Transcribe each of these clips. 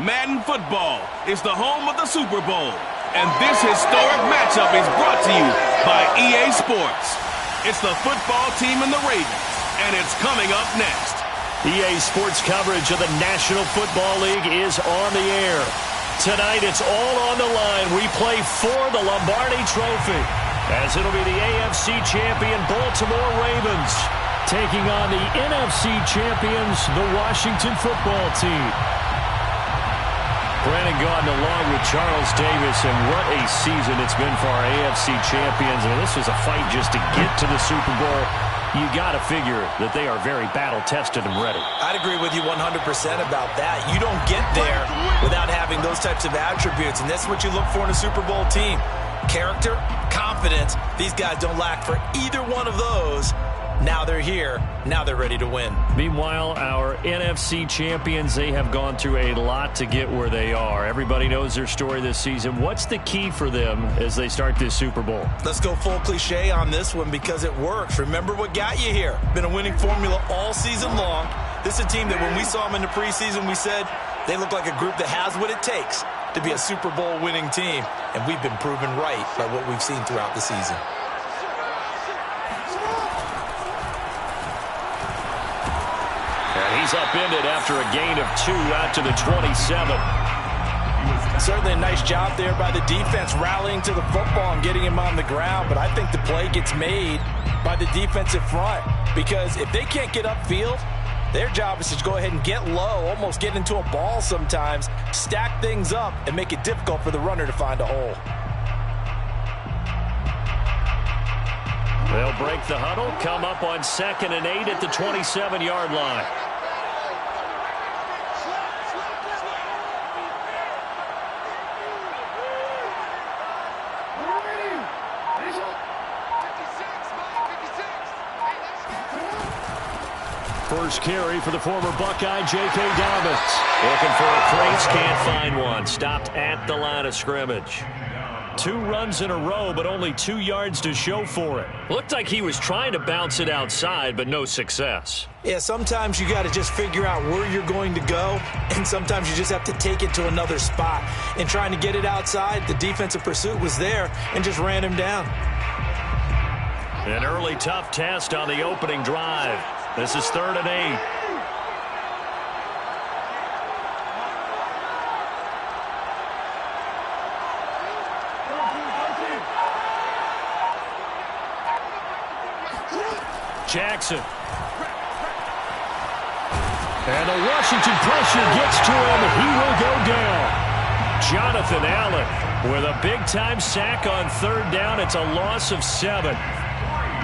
Madden football is the home of the Super Bowl. And this historic matchup is brought to you by EA Sports. It's the football team and the Ravens, and it's coming up next. EA Sports coverage of the National Football League is on the air. Tonight, it's all on the line. We play for the Lombardi Trophy, as it'll be the AFC champion Baltimore Ravens taking on the NFC champions, the Washington Football Team. Brandon Gaudin along with Charles Davis, and what a season it's been for our AFC champions. And this was a fight just to get to the Super Bowl. You got to figure that they are very battle-tested and ready. I'd agree with you 100% about that. You don't get there without having those types of attributes, and that's what you look for in a Super Bowl team. Character, confidence. These guys don't lack for either one of those. Now they're here. Now they're ready to win. Meanwhile, our NFC champions, they have gone through a lot to get where they are. Everybody knows their story this season. What's the key for them as they start this Super Bowl? Let's go full cliche on this one because it works. Remember what got you here. Been a winning formula all season long. This is a team that when we saw them in the preseason, we said they look like a group that has what it takes to be a Super Bowl winning team. And we've been proven right by what we've seen throughout the season. And he's upended after a gain of 2 out to the 27. Certainly a nice job there by the defense rallying to the football and getting him on the ground. But I think the play gets made by the defensive front because if they can't get upfield, their job is to go ahead and get low, almost get into a ball sometimes, stack things up, and make it difficult for the runner to find a hole. They'll break the huddle, come up on 2nd and 8 at the 27-yard line. First carry for the former Buckeye, J.K. Dobbins. Looking for a crease, can't find one. Stopped at the line of scrimmage. 2 runs in a row, but only 2 yards to show for it. Looked like he was trying to bounce it outside, but no success. Yeah, sometimes you got to just figure out where you're going to go, and sometimes you just have to take it to another spot. And trying to get it outside, the defensive pursuit was there and just ran him down. An early tough test on the opening drive. This is 3rd and 8. Jackson. And the Washington pressure gets to him. He will go down. Jonathan Allen with a big-time sack on 3rd down. It's a loss of 7.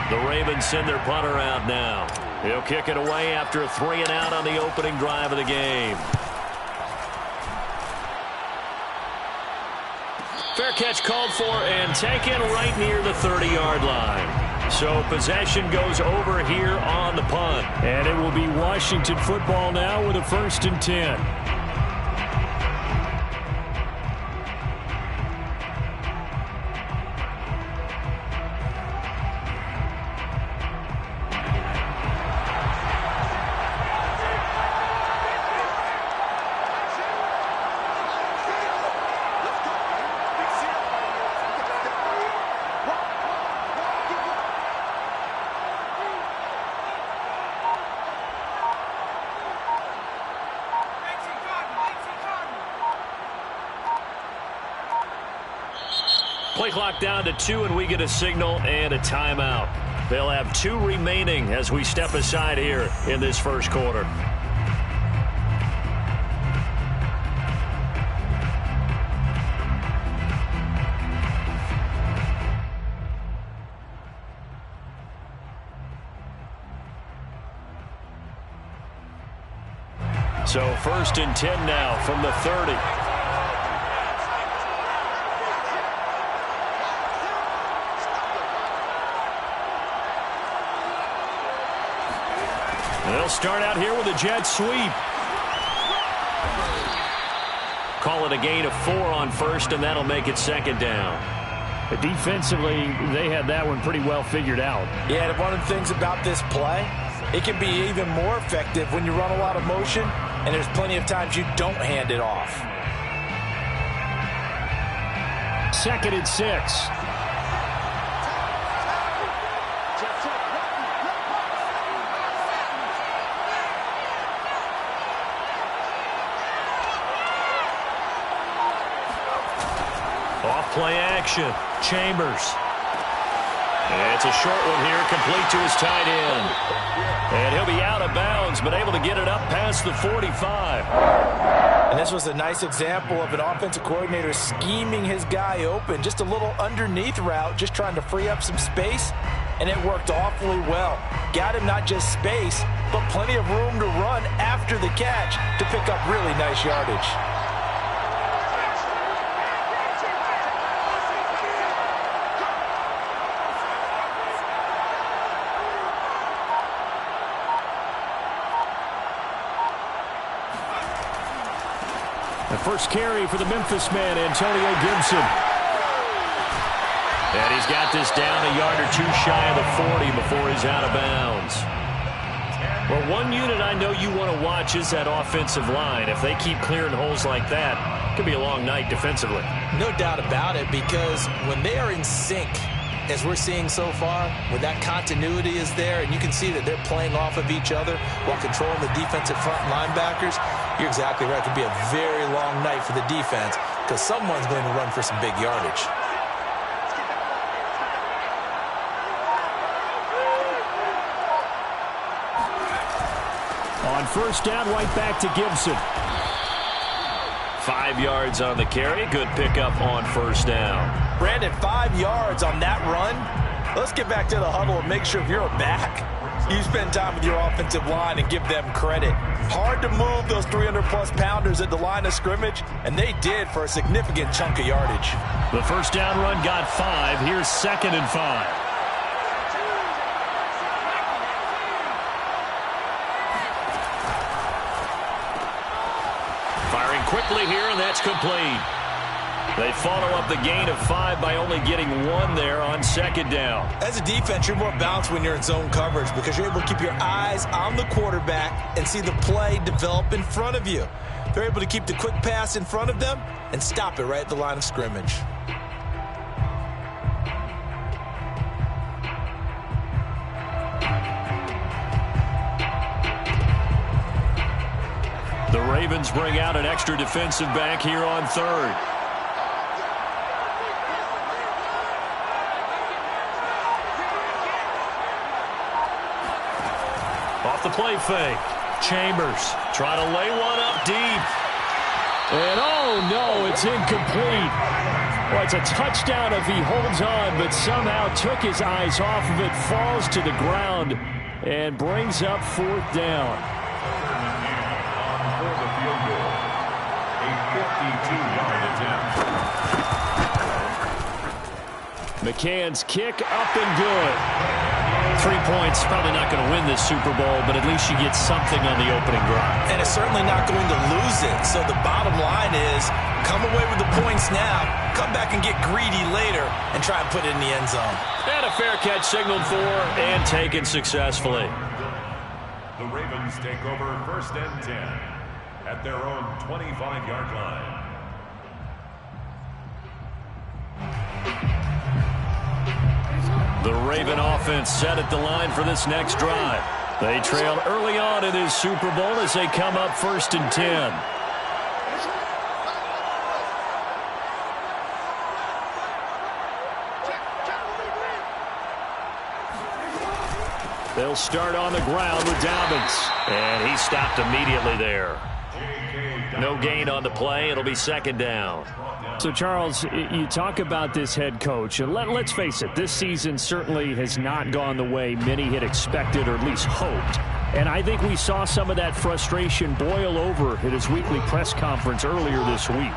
The Ravens send their punter out now. He'll kick it away after a 3-and-out on the opening drive of the game. Fair catch called for and taken right near the 30-yard line. So possession goes over here on the punt. And it will be Washington football now with a 1st and 10. Play clock down to 2, and we get a signal and a timeout. They'll have 2 remaining as we step aside here in this first quarter. So 1st and 10 now from the 30. They'll start out here with a jet sweep. Call it a gain of 4 on 1st, and that'll make it 2nd down. But defensively, they had that one pretty well figured out. Yeah, and one of the things about this play, it can be even more effective when you run a lot of motion, and there's plenty of times you don't hand it off. 2nd and 6. Off play action. Chambers. It's a short one here, complete to his tight end. And he'll be out of bounds, but able to get it up past the 45. And this was a nice example of an offensive coordinator scheming his guy open. Just a little underneath route, just trying to free up some space, and it worked awfully well. Got him not just space, but plenty of room to run after the catch to pick up really nice yardage. The first carry for the Memphis man, Antonio Gibson. And he's got this down a yard or two shy of the 40 before he's out of bounds. Well, one unit I know you want to watch is that offensive line. If they keep clearing holes like that, it could be a long night defensively. No doubt about it, because when they are in sync, as we're seeing so far, when that continuity is there, and you can see that they're playing off of each other while controlling the defensive front linebackers, you're exactly right. It could be a very long night for the defense because someone's going to run for some big yardage. On first down, right back to Gibson. 5 yards on the carry. Good pickup on first down. Brandon, 5 yards on that run. Let's get back to the huddle and make sure if you're a back, you spend time with your offensive line and give them credit. Hard to move those 300-plus pounders at the line of scrimmage, and they did for a significant chunk of yardage. The first down run got 5. Here's 2nd and 5. Firing quickly here, and that's complete. They follow up the gain of 5 by only getting 1 there on 2nd down. As a defense, you're more balanced when you're in zone coverage because you're able to keep your eyes on the quarterback and see the play develop in front of you. They're able to keep the quick pass in front of them and stop it right at the line of scrimmage. The Ravens bring out an extra defensive back here on 3rd. Off the play fake. Chambers trying to lay one up deep. And oh no, it's incomplete. Well, it's a touchdown if he holds on, but somehow took his eyes off of it, falls to the ground, and brings up 4th down. For the field goal, a 52-yard attempt. McCann's kick up and good. 3 points, probably not going to win this Super Bowl, but at least you get something on the opening drive. And it's certainly not going to lose it. So the bottom line is come away with the points now, come back and get greedy later, and try and put it in the end zone. And a fair catch signaled for and taken successfully. The Ravens take over 1st and 10 at their own 25-yard line. The Raven offense set at the line for this next drive. They trail early on in this Super Bowl as they come up 1st and 10. They'll start on the ground with Dobbins. And he stopped immediately there. No gain on the play. It'll be 2nd down. So, Charles, you talk about this head coach, and let's face it, this season certainly has not gone the way many had expected or at least hoped. And I think we saw some of that frustration boil over at his weekly press conference earlier this week.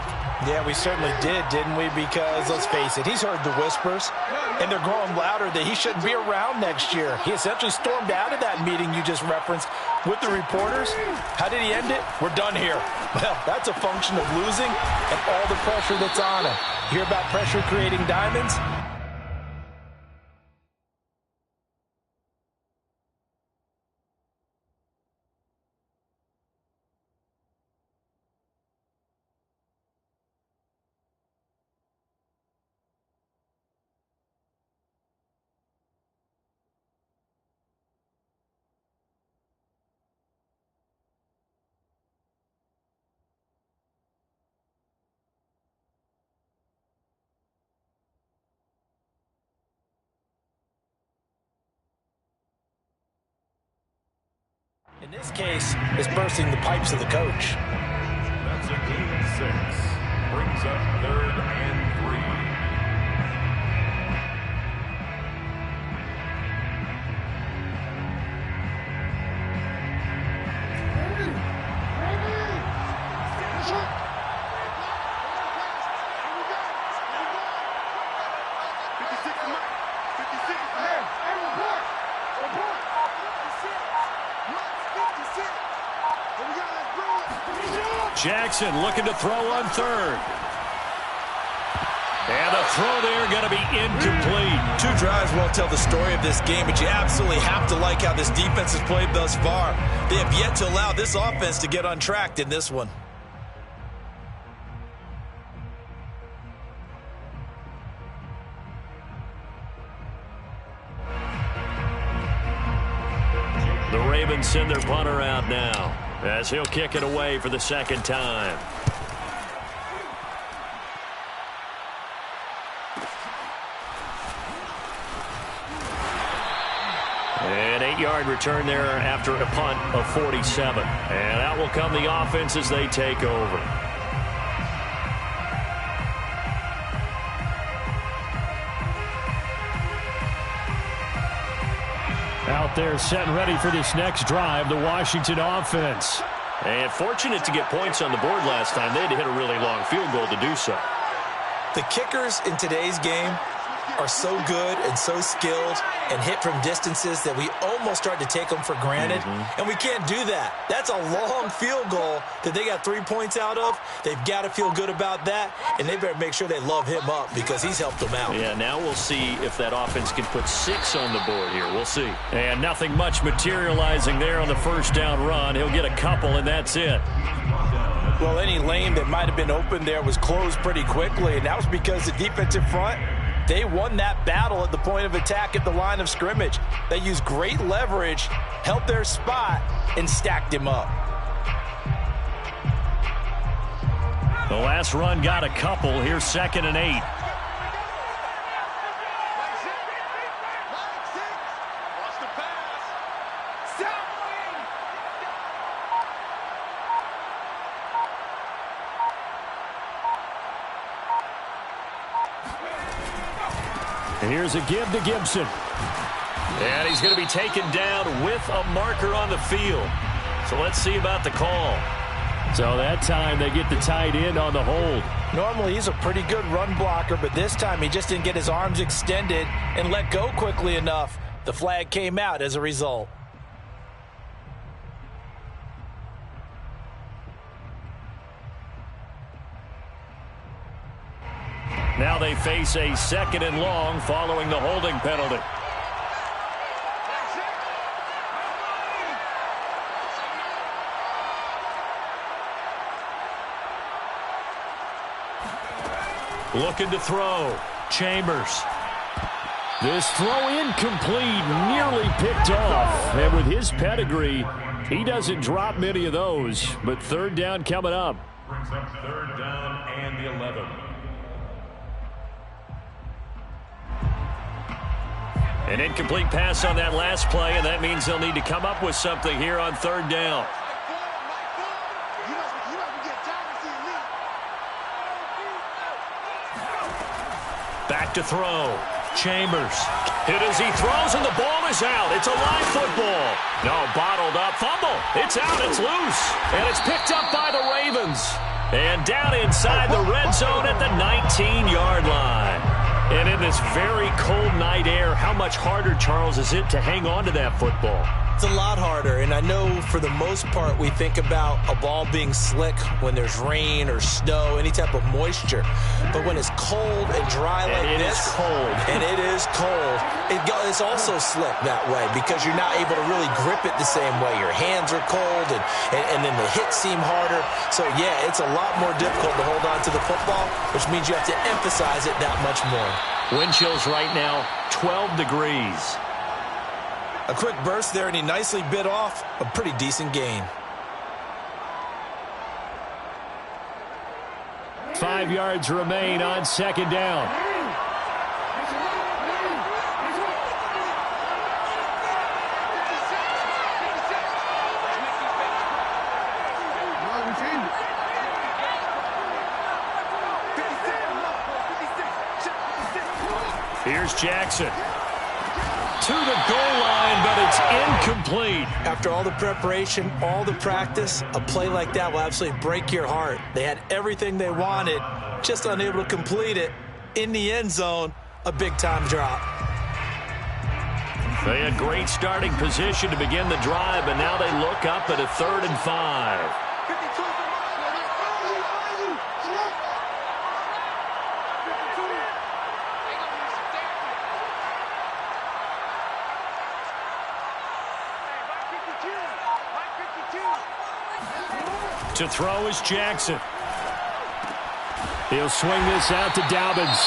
Yeah, we certainly did, didn't we? Because, let's face it, he's heard the whispers, and they're growing louder that he shouldn't be around next year. He essentially stormed out of that meeting you just referenced with the reporters. How did he end it? We're done here. Well, that's a function of losing and all the pressure that's on him. Hear about pressure creating diamonds? In this case, is bursting the pipes of the coach. That's a gain of 6. Brings up 3rd and 3. Jackson looking to throw on 3rd. And the throw there going to be incomplete. 2 drives won't tell the story of this game, but you absolutely have to like how this defense has played thus far. They have yet to allow this offense to get untracked in this one. The Ravens send their punter out now, as he'll kick it away for the 2nd time. An 8-yard return there after a punt of 47. And out will come the offense as they take over. Out there set and ready for this next drive, the Washington offense. And fortunate to get points on the board last time. They had to hit a really long field goal to do so. The kickers in today's game are so good and so skilled and hit from distances that we almost start to take them for granted. And we can't do that. That's a long field goal that they got 3 points out of. They've got to feel good about that, and they better make sure they love him up because he's helped them out. Yeah, now we'll see if that offense can put 6 on the board here. We'll see. And nothing much materializing there on the first down run. He'll get a couple, and that's it. Well, any lane that might have been open there was closed pretty quickly, and that was because the defensive front, they won that battle at the point of attack at the line of scrimmage. They used great leverage, held their spot, and stacked him up. The last run got a couple. Here's 2nd and 8. Here's a give to Gibson. And he's going to be taken down with a marker on the field. So let's see about the call. So that time they get the tight end on the hold. Normally he's a pretty good run blocker, but this time he just didn't get his arms extended and let go quickly enough. The flag came out as a result. Now they face a 2nd and long following the holding penalty. Looking to throw. Chambers. This throw incomplete, nearly picked off. And with his pedigree, he doesn't drop many of those. But 3rd down coming up. Brings up 3rd down and the 11. An incomplete pass on that last play, and that means they'll need to come up with something here on 3rd down. Back to throw. Chambers. Hit as he throws, and the ball is out. It's a live football. No, bottled up. Fumble. It's out. It's loose. And it's picked up by the Ravens. And down inside the red zone at the 19-yard line. And in this very cold night air, how much harder, Charles, is it to hang on to that football? It's a lot harder, and I know for the most part we think about a ball being slick when there's rain or snow, any type of moisture. But when it's cold and dry like this, it is cold. And it is cold, it's also slick that way because you're not able to really grip it the same way. Your hands are cold, and then the hits seem harder. So, yeah, it's a lot more difficult to hold on to the football, which means you have to emphasize it that much more. Wind chills right now, 12 degrees. A quick burst there, and he nicely bit off a pretty decent gain. 5 yards remain on 2nd down. Here's Jackson. To the goal line, but it's incomplete. After all the preparation, all the practice, a play like that will absolutely break your heart. They had everything they wanted, just unable to complete it. In the end zone, a big-time drop. They had great starting position to begin the drive, but now they look up at a 3rd and 5. To throw is Jackson. He'll swing this out to Dobbins.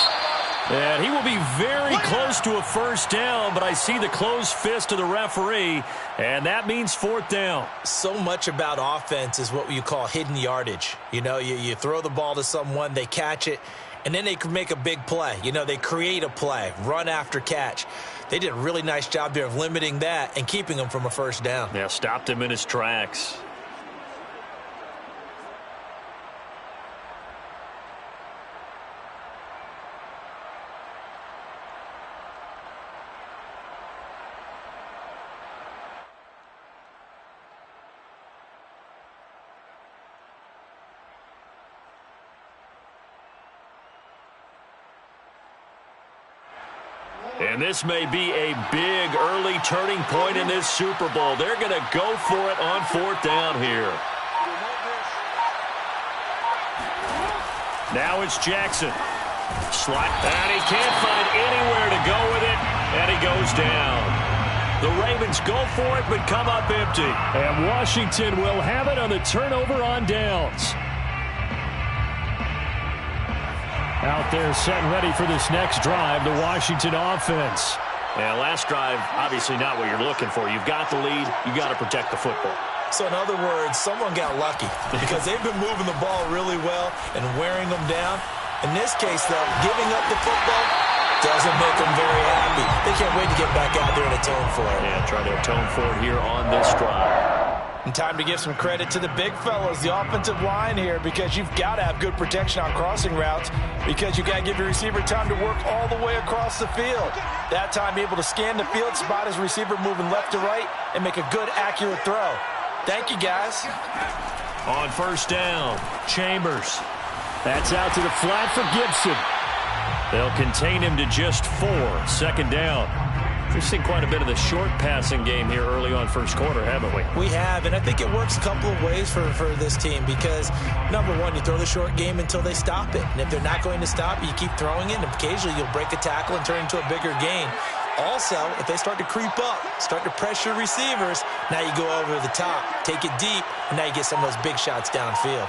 And he will be very close to a first down, but I see the closed fist of the referee, and that means 4th down. So much about offense is what you call hidden yardage. You know, you throw the ball to someone, they catch it, and then they can make a big play. You know, they create a play, run after catch. They did a really nice job there of limiting that and keeping him from a first down. Yeah, stopped him in his tracks. And this may be a big early turning point in this Super Bowl. They're going to go for it on 4th down here. Now it's Jackson. Slot, and he can't find anywhere to go with it, and he goes down. The Ravens go for it, but come up empty. And Washington will have it on the turnover on downs. Out there set and ready for this next drive, the Washington offense. Yeah, last drive, obviously not what you're looking for. You've got the lead. You've got to protect the football. So in other words, someone got lucky because they've been moving the ball really well and wearing them down. In this case, though, giving up the football doesn't make them very happy. They can't wait to get back out there and atone for it. Yeah, try to atone for it here on this drive. And time to give some credit to the big fellas, the offensive line here, because you've got to have good protection on crossing routes because you've got to give your receiver time to work all the way across the field. That time able to scan the field, spot his receiver moving left to right, and make a good, accurate throw. Thank you, guys. On 1st down, Chambers. That's out to the flat for Gibson. They'll contain him to just 4. 2nd down. We've seen quite a bit of the short passing game here early on first quarter, haven't we? We have, and I think it works a couple of ways for this team because, number one, you throw the short game until they stop it. And if they're not going to stop it, you keep throwing it, and occasionally you'll break a tackle and turn into a bigger gain. Also, if they start to creep up, start to pressure receivers, now you go over the top, take it deep, and now you get some of those big shots downfield.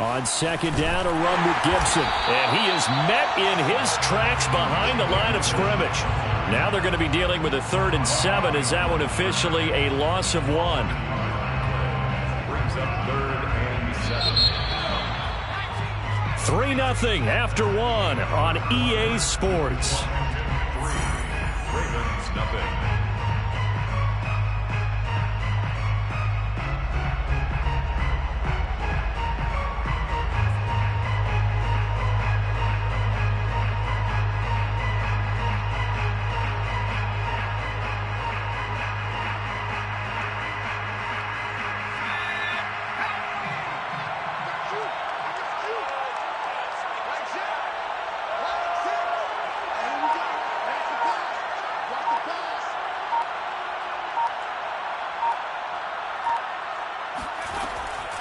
On 2nd down, a run with Gibson. And he is met in his tracks behind the line of scrimmage. Now they're going to be dealing with a 3rd and 7. Is that one officially a loss of 1? Brings up 3rd and 7. 3-0 after 1 on EA Sports. Ravens nothing.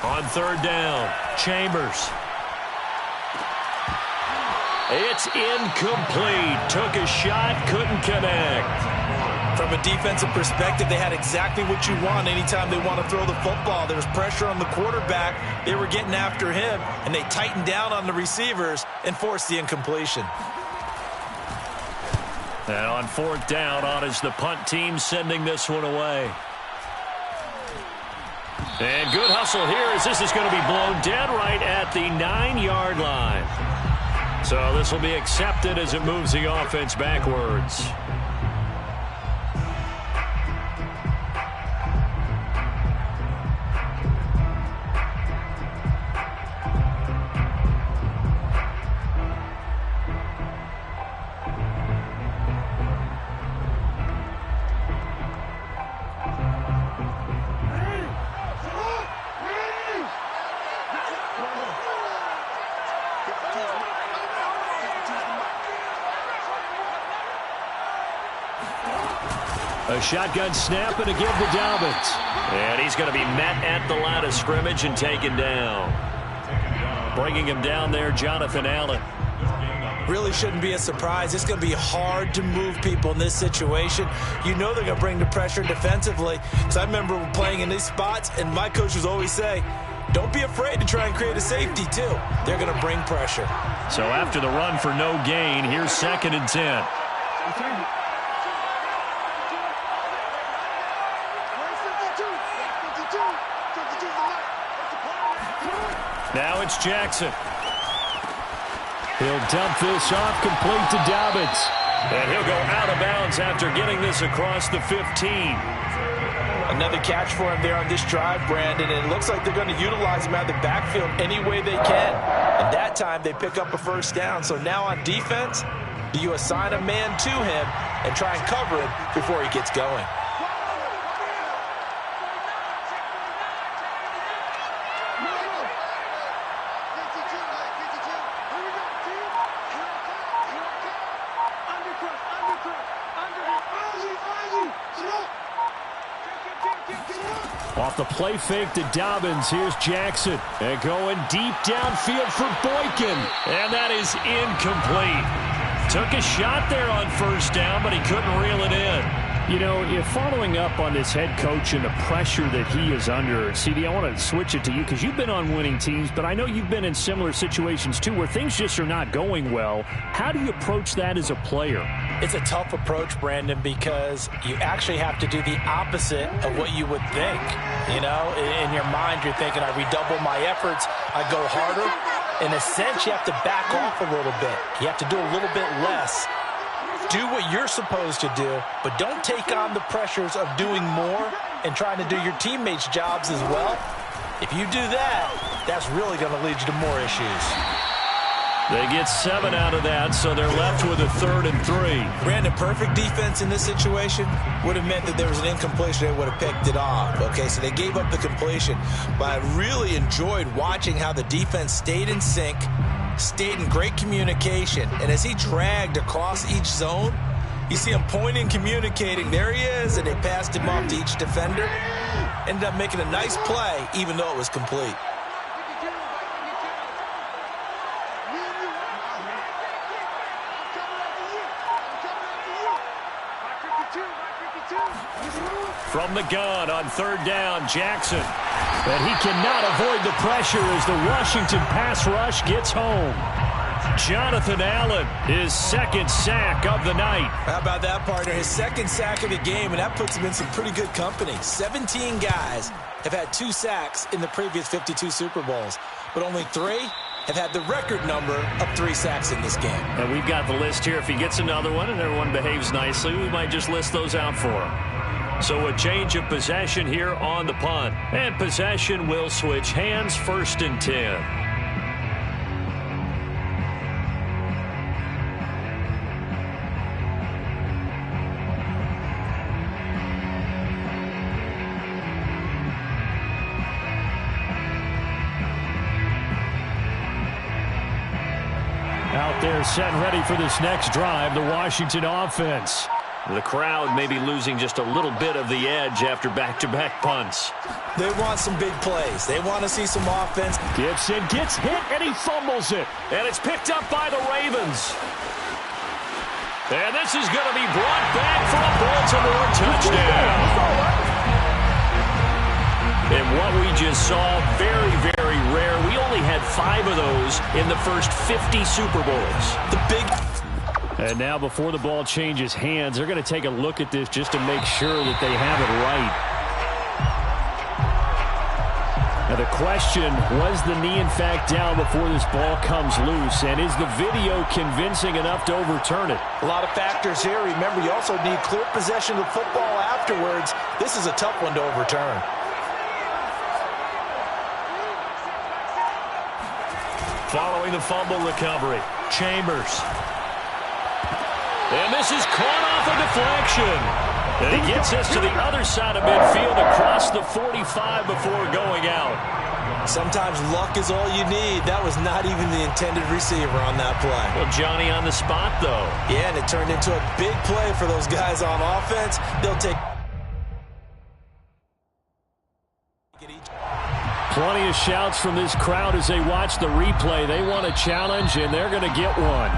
On 3rd down, Chambers. It's incomplete. Took a shot, couldn't connect. From a defensive perspective, they had exactly what you want anytime they want to throw the football. There was pressure on the quarterback. They were getting after him, and they tightened down on the receivers and forced the incompletion. And on 4th down, on is the punt team sending this one away. And good hustle here as this is going to be blown dead right at the 9-yard line. So this will be accepted as it moves the offense backwards. A shotgun snap and a give to Dobbins. And he's going to be met at the line of scrimmage and taken down. Bringing him down there, Jonathan Allen. Really shouldn't be a surprise. It's going to be hard to move people in this situation. You know they're going to bring the pressure defensively. Because I remember playing in these spots, and my coaches always say, don't be afraid to try and create a safety, too. They're going to bring pressure. So after the run for no gain, here's 2nd and 10. Now it's Jackson. He'll dump this off, complete to Dobbins. And he'll go out of bounds after getting this across the 15. Another catch for him there on this drive, Brandon, and it looks like they're going to utilize him out of the backfield any way they can. And that time they pick up a first down. So now on defense, do you assign a man to him and try and cover him before he gets going? Off the play fake to Dobbins, here's Jackson. And going deep downfield for Boykin. And that is incomplete. Took a shot there on first down, but he couldn't reel it in. You know, if following up on this head coach and the pressure that he is under, CD, I want to switch it to you because you've been on winning teams, but I know you've been in similar situations too where things just are not going well. How do you approach that as a player? It's a tough approach, Brandon, because you actually have to do the opposite of what you would think. You know, in your mind, you're thinking, I redouble my efforts, I go harder. In a sense, you have to back off a little bit. You have to do a little bit less. Do what you're supposed to do, but don't take on the pressures of doing more and trying to do your teammates' jobs as well. If you do that, that's really going to lead you to more issues. They get 7 out of that, so they're left with a 3rd and 3. Brandon, perfect defense in this situation would have meant that there was an incompletion. They would have picked it off. Okay, so they gave up the completion. But I really enjoyed watching how the defense stayed in sync, stayed in great communication. And as he dragged across each zone, you see him pointing, communicating. There he is, and they passed him off to each defender. Ended up making a nice play, even though it was complete. From the gun on 3rd down, Jackson. But he cannot avoid the pressure as the Washington pass rush gets home. Jonathan Allen, his 2nd sack of the night. How about that, partner? His 2nd sack of the game, and that puts him in some pretty good company. 17 guys have had 2 sacks in the previous 52 Super Bowls, but only 3 have had the record number of 3 sacks in this game. And we've got the list here. If he gets another one and everyone behaves nicely, we might just list those out for him. So a change of possession here on the punt. And possession will switch hands, 1st and 10. Out there set and ready for this next drive, the Washington offense. The crowd may be losing just a little bit of the edge after back-to-back punts. They want some big plays. They want to see some offense. Gibson gets hit, and he fumbles it. And it's picked up by the Ravens. And this is going to be brought back for a Baltimore touchdown. And what we just saw, very, very rare. We only had 5 of those in the first 50 Super Bowls. The big... And now before the ball changes hands, they're going to take a look at this just to make sure that they have it right. Now the question, was the knee in fact down before this ball comes loose? And is the video convincing enough to overturn it? A lot of factors here. Remember, you also need clear possession of the football afterwards. This is a tough one to overturn. Following the fumble recovery, Chambers. And this is caught off a deflection. And he gets us to the other side of midfield across the 45 before going out. Sometimes luck is all you need. That was not even the intended receiver on that play. Well, Johnny on the spot, though. Yeah, and it turned into a big play for those guys on offense. They'll take... Plenty of shouts from this crowd as they watch the replay. They want a challenge, and they're going to get one.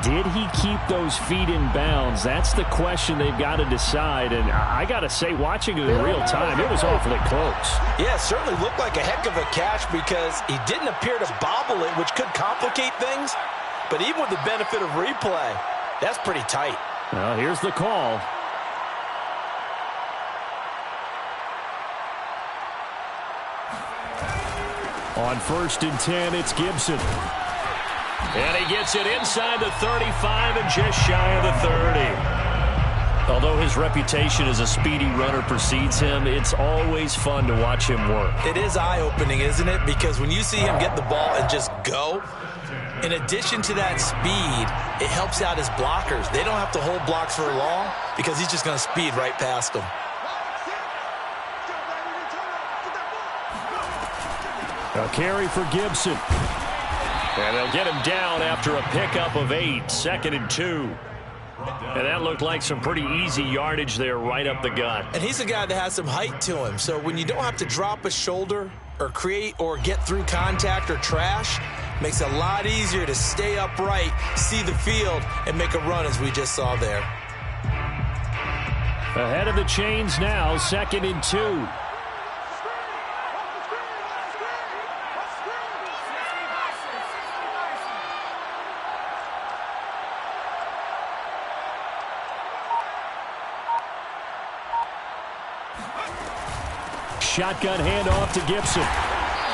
Did he keep those feet in bounds? That's the question they've got to decide. And I got to say, watching it in real time, it was awfully close. Yeah, it certainly looked like a heck of a catch because he didn't appear to bobble it, which could complicate things. But even with the benefit of replay, that's pretty tight. Well, here's the call. On 1st and 10, it's Gibson. And he gets it inside the 35 and just shy of the 30. Although his reputation as a speedy runner precedes him, it's always fun to watch him work. It is eye-opening, isn't it? Because when you see him get the ball and just go, in addition to that speed, it helps out his blockers. They don't have to hold blocks for long because he's just going to speed right past them. A carry for Gibson. And they'll get him down after a pickup of 8, 2nd and 2. And that looked like some pretty easy yardage there right up the gut. And he's a guy that has some height to him. So when you don't have to drop a shoulder or create or get through contact or trash, makes it a lot easier to stay upright, see the field, and make a run as we just saw there. Ahead of the chains now, 2nd and 2. Shotgun handoff to Gibson.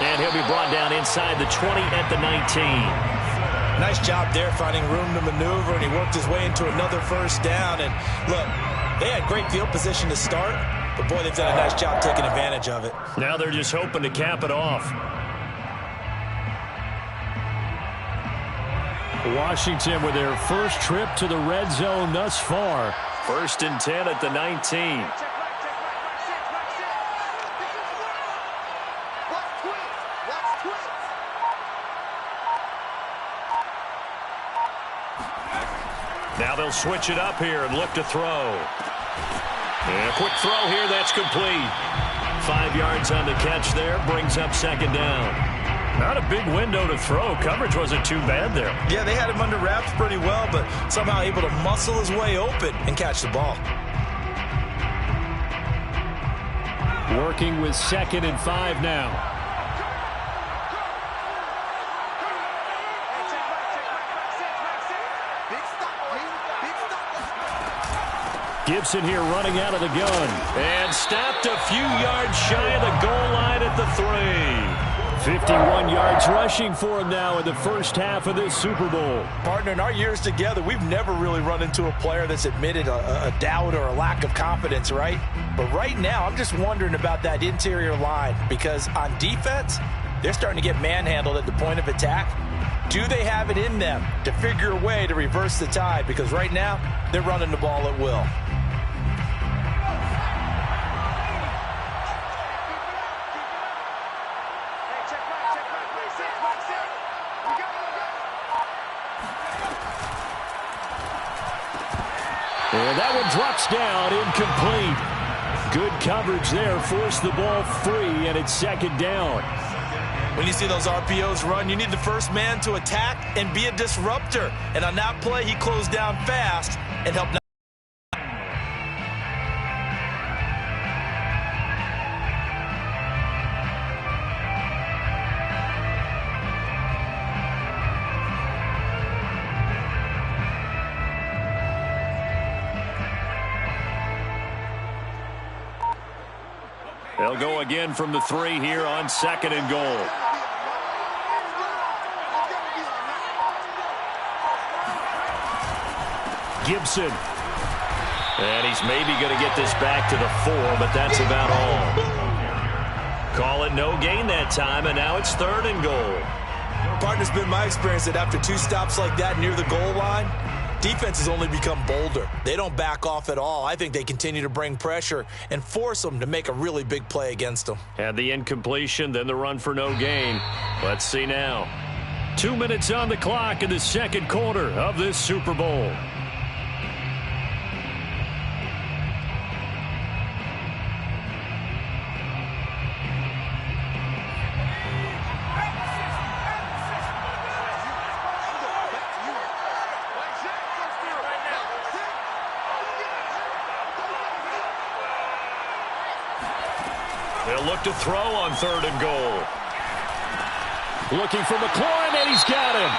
And he'll be brought down inside the 20 at the 19. Nice job there finding room to maneuver, and he worked his way into another 1st down. And look, they had great field position to start, but boy, they've done a nice job taking advantage of it. Now they're just hoping to cap it off. Washington with their first trip to the red zone thus far. 1st and 10 at the 19. Now they'll switch it up here and look to throw. And a quick throw here, that's complete. 5 yards on the catch there, brings up 2nd down. Not a big window to throw. Coverage wasn't too bad there. Yeah, they had him under wraps pretty well, but somehow able to muscle his way open and catch the ball. Working with 2nd and 5 now. Gibson here running out of the gun. And stopped a few yards shy of the goal line at the 3. 51 yards rushing for him now in the first half of this Super Bowl. Partner, in our years together, we've never really run into a player that's admitted a doubt or a lack of confidence, right? But right now, I'm just wondering about that interior line because on defense, they're starting to get manhandled at the point of attack. Do they have it in them to figure a way to reverse the tide? Because right now, they're running the ball at will. And that one drops down, incomplete. Good coverage there, forced the ball free, and it's 2nd down. When you see those RPOs run, you need the first man to attack and be a disruptor. And on that play, he closed down fast and helped. They'll go again from the 3 here on 2nd and goal. Gibson. And he's maybe going to get this back to the 4, but that's about all. Call it no gain that time, and now it's 3rd and goal. Partner's been my experience that after 2 stops like that near the goal line, Defense has only become bolder. They don't back off at all. I think they continue to bring pressure and force them to make a really big play against them. Had the incompletion, then the run for no gain. Let's see now. 2 minutes on the clock in the second quarter of this Super Bowl. They'll look to throw on 3rd and goal. Looking for McLaurin, and he's got him.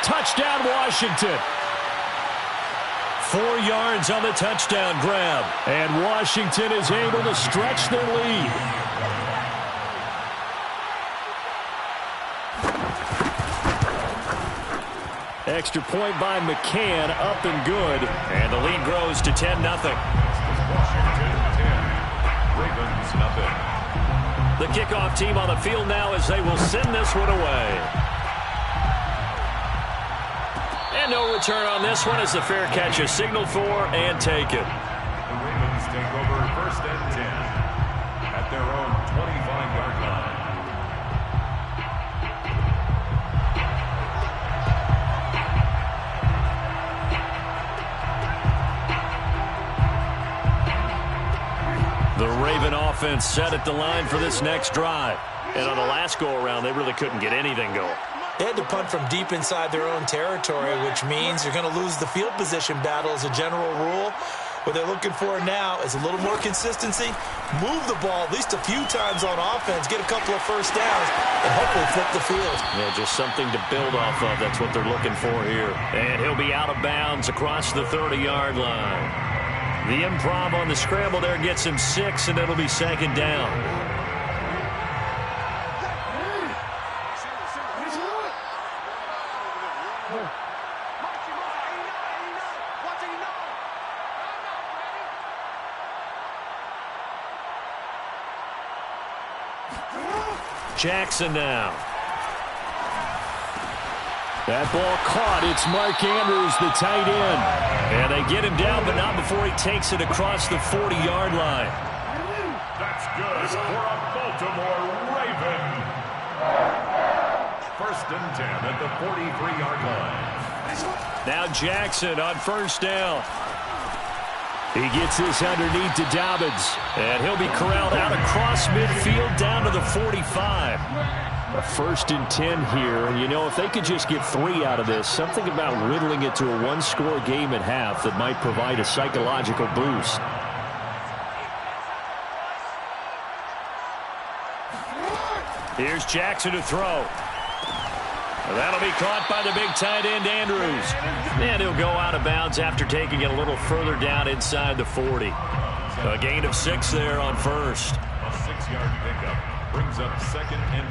Touchdown, Washington. 4 yards on the touchdown grab. And Washington is able to stretch their lead. Extra point by McCann, up and good. And the lead grows to 10-0. Washington 10, Ravens nothing. The kickoff team on the field now as they will send this one away. And no return on this one as the fair catch is signaled for and taken. The Ravens take over 1st and 10 at their own 25-yard line. The Raven offense set at the line for this next drive. And on the last go-around, they really couldn't get anything going. They had to punt from deep inside their own territory, which means you're going to lose the field position battle as a general rule. What they're looking for now is a little more consistency, move the ball at least a few times on offense, get a couple of first downs, and hopefully flip the field. Yeah, just something to build off of. That's what they're looking for here. And he'll be out of bounds across the 30-yard line. The improv on the scramble there gets him 6, and it'll be 2nd down. Jackson now. That ball caught. It's Mark Andrews, the tight end. And they get him down, but not before he takes it across the 40-yard line. That's good for a Baltimore Raven. 1st and 10 at the 43-yard line. Now Jackson on 1st down. He gets this underneath to Dobbins, and he'll be corralled out across midfield down to the 45. A 1st and 10 here, and you know, if they could just get 3 out of this, something about whittling it to a 1-score game at half that might provide a psychological boost. Here's Jackson to throw. That'll be caught by the big tight end, Andrews. And he'll go out of bounds after taking it a little further down inside the 40. A gain of 6 there on 1st. A 6-yard pickup brings up 2nd and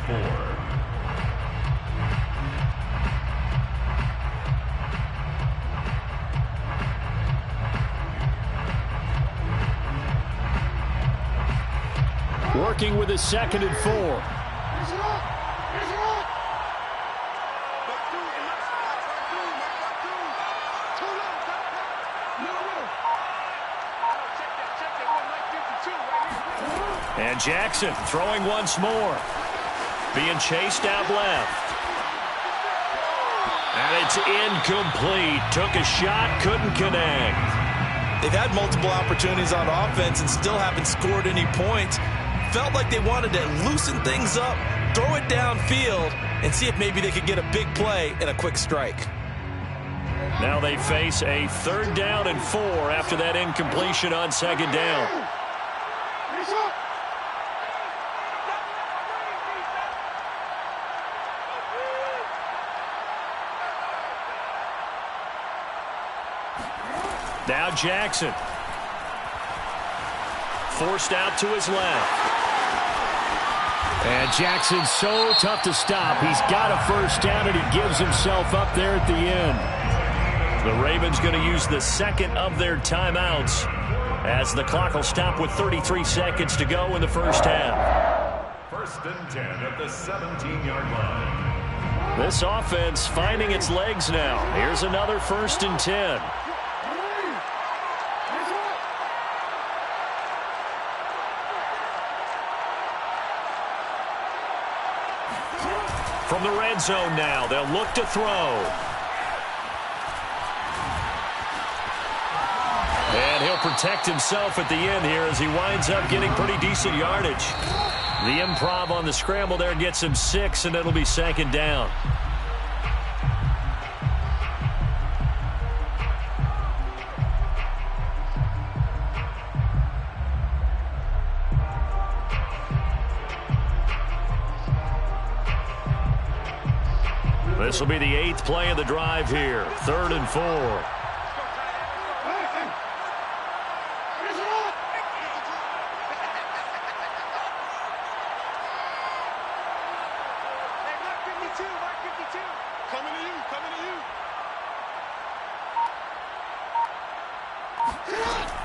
4. Working with a 2nd and 4. And Jackson throwing once more. Being chased out left. And it's incomplete. Took a shot, couldn't connect. They've had multiple opportunities on offense and still haven't scored any points. Felt like they wanted to loosen things up, throw it downfield, and see if maybe they could get a big play and a quick strike. Now they face a 3rd down and 4 after that incompletion on 2nd down. Now Jackson. Forced out to his left. And Jackson's so tough to stop. He's got a 1st down, and he gives himself up there at the end. The Ravens going to use the 2nd of their timeouts as the clock will stop with 33 seconds to go in the 1st half. 1st and 10 at the 17-yard line. This offense finding its legs now. Here's another 1st and 10. From the red zone now, they'll look to throw. And he'll protect himself at the end here as he winds up getting pretty decent yardage. The improv on the scramble there gets him 6, and it'll be 2nd down. This will be the 8th play of the drive here. 3rd and 4.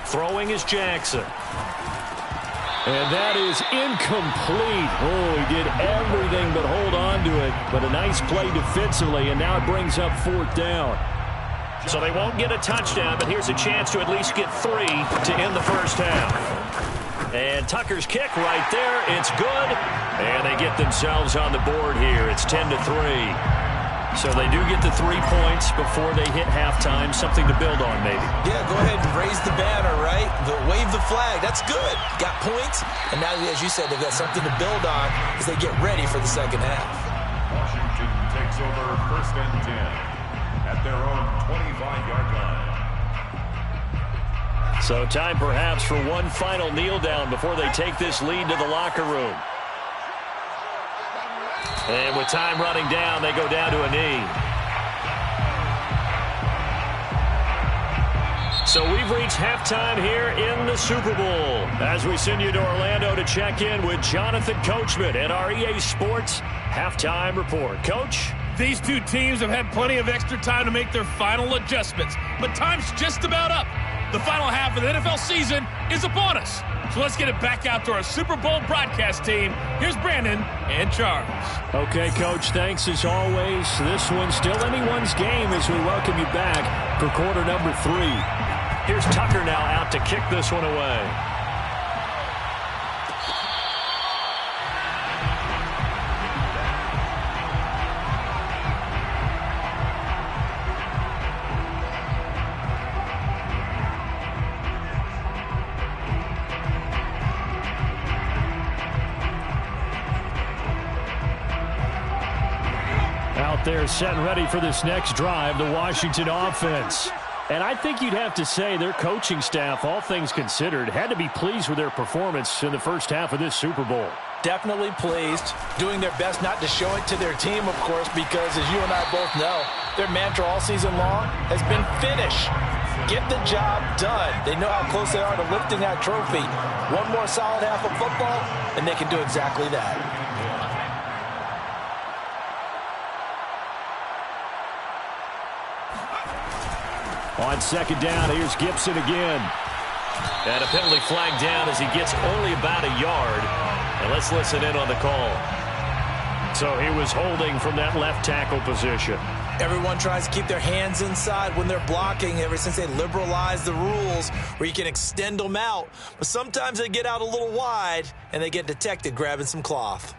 Throwing is Jackson. And that is incomplete. Oh, he did everything but hold on to it. But a nice play defensively, and now it brings up 4th down. So they won't get a touchdown, but here's a chance to at least get 3 to end the first half. And Tucker's kick right there. It's good. And they get themselves on the board here. It's 10-3. So they do get the 3 points before they hit halftime. Something to build on, maybe. Yeah, go ahead and raise the banner, right? Wave the flag. That's good. Got points. And now, as you said, they've got something to build on as they get ready for the second half. Washington takes over 1st and 10 at their own 25-yard line. So time perhaps for one final kneel down before they take this lead to the locker room. And with time running down, they go down to a knee. So we've reached halftime here in the Super Bowl as we send you to Orlando to check in with Jonathan Coachman at our EA Sports Halftime Report. Coach? These two teams have had plenty of extra time to make their final adjustments, but time's just about up. The final half of the NFL season is upon us. So let's get it back out to our Super Bowl broadcast team. Here's Brandon and Charles. Okay, Coach, thanks as always. This one's still anyone's game as we welcome you back for quarter number 3. Here's Tucker now out to kick this one away. They're set and ready for this next drive, the Washington offense. And I think you'd have to say their coaching staff, all things considered, had to be pleased with their performance in the first half of this Super Bowl. Definitely pleased, doing their best not to show it to their team, of course, because as you and I both know, their mantra all season long has been finish. Get the job done. They know how close they are to lifting that trophy. One more solid half of football, and they can do exactly that. On second down, here's Gibson again. And a penalty flag down as he gets only about a yard. And let's listen in on the call. So he was holding from that left tackle position. Everyone tries to keep their hands inside when they're blocking ever since they liberalized the rules where you can extend them out. But sometimes they get out a little wide and they get detected grabbing some cloth.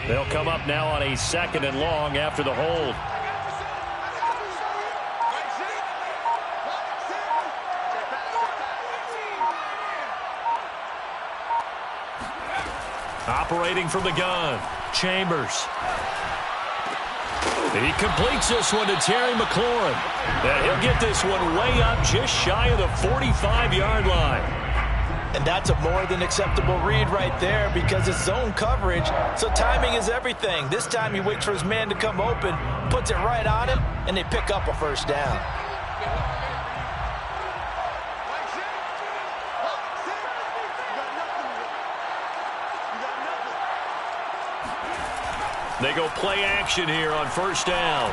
They'll come up now on a 2nd and long after the hold. Operating from the gun, Chambers. He completes this one to Terry McLaurin. And he'll get this one way up just shy of the 45-yard line. And that's a more than acceptable read right there because it's zone coverage, so timing is everything. This time he waits for his man to come open, puts it right on him, and they pick up a first down. They go play action here on first down.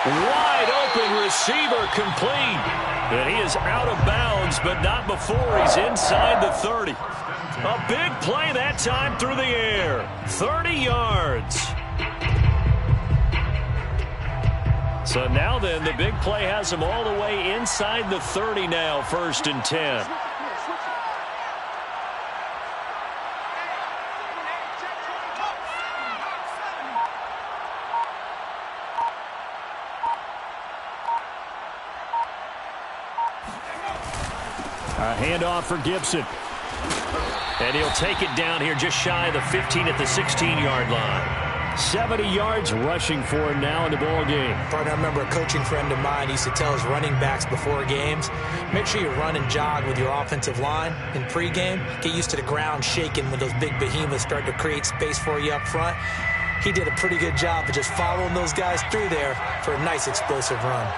Wide open receiver complete. And he is out of bounds, but not before he's inside the 30. A big play that time through the air. 30 yards. So now then, the big play has him all the way inside the 30 now, 1st and 10. A handoff for Gibson. And he'll take it down here just shy of the 15 at the 16-yard line. 70 yards rushing for him now in the ball game. Partner, I remember a coaching friend of mine used to tell his running backs before games, make sure you run and jog with your offensive line in pregame. Get used to the ground shaking when those big behemoths start to create space for you up front. He did a pretty good job of just following those guys through there for a nice explosive run.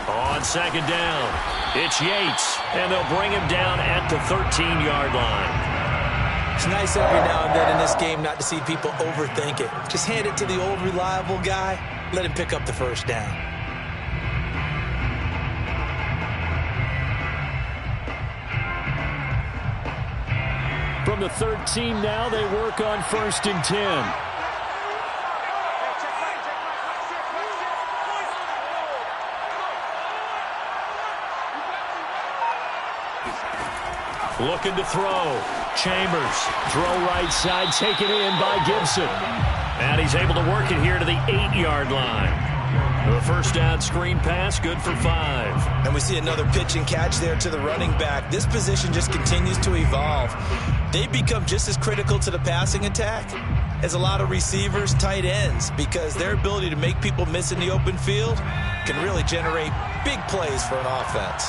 On second down, it's Yates, and they'll bring him down at the 13-yard line. It's nice every now and then in this game not to see people overthink it. Just hand it to the old reliable guy, let him pick up the first down. From the 13 now, they work on 1st and 10. Looking to throw. Chambers. Throw right side, taken in by Gibson. And he's able to work it here to the 8-yard line. The first down screen pass, good for 5. And we see another pitch and catch there to the running back. This position just continues to evolve. They become just as critical to the passing attack as a lot of receivers, tight ends, because their ability to make people miss in the open field can really generate big plays for an offense.